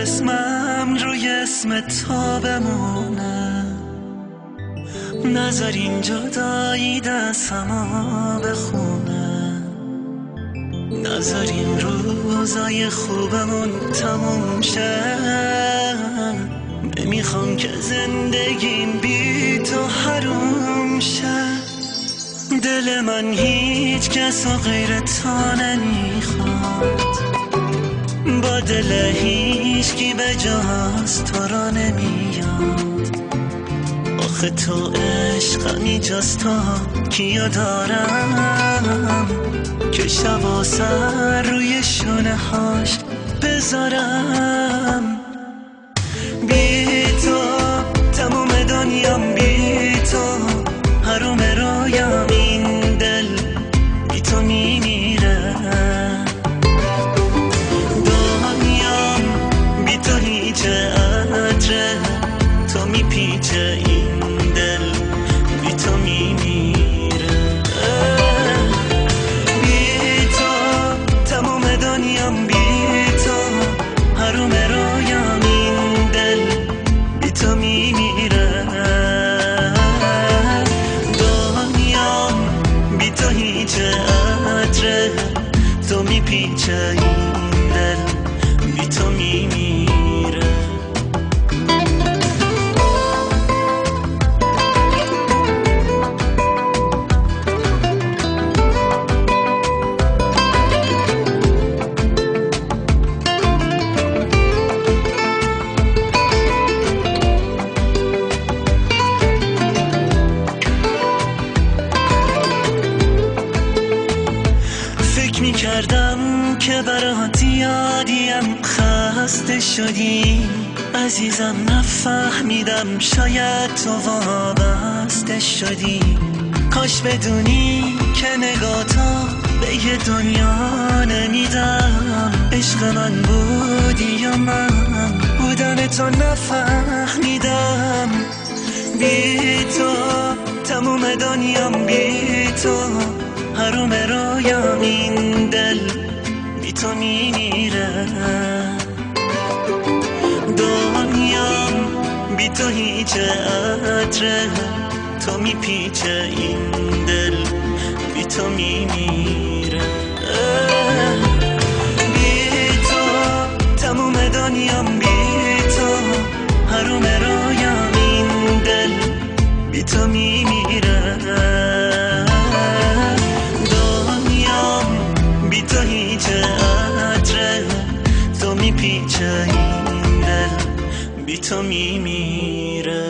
اسمم روی اسم تو بمونه، نذار این جدایی دست همو بخونه، نذار این روزای خوبمون تموم شه. نمیخوام که زندگیم بی تو حروم شه. دل من هیچ کس و غیر تو نمیخواد، با دل هیچ کی به جز تو را نمیاد. آخه تو عشقمی جز تو کیو دارم که شب و سر روی شونه هاش بذارم. بی تو تموم دنیام، بی تو حروم رویام، این دل بی تو میمیره. دنیام بی تو هیچ عطره، تو میپیچه این دل بی تو میمیره. بی تو تموم دنیام، بی تو حروم رویام، این دل بی تو میمیره. دنیام بی تو هیچ عطره، تو میپیچه این دل بی تو میمیره. فکر میکردم که برات یادیم، خسته شدی عزیزم، نفهمیدم شاید تو وابسته شدی. کاش بدونی که نگاهتو به یه دنیا نمیدم. عشق من بودی یا من بودن تو نفهمیدم. بی تو تموم دنیام، بی تو حروم رویام، این دل بی تو میمیره. دنیام بی تو هیچ عطره، تو میپیچه این دل بی تو میمیره. بی تو تموم دنیام، بی تو حروم رویام، این دل بی تو میمیره. بی تو هیچ عطره، تو میپیچه این دل بی تو میمیره.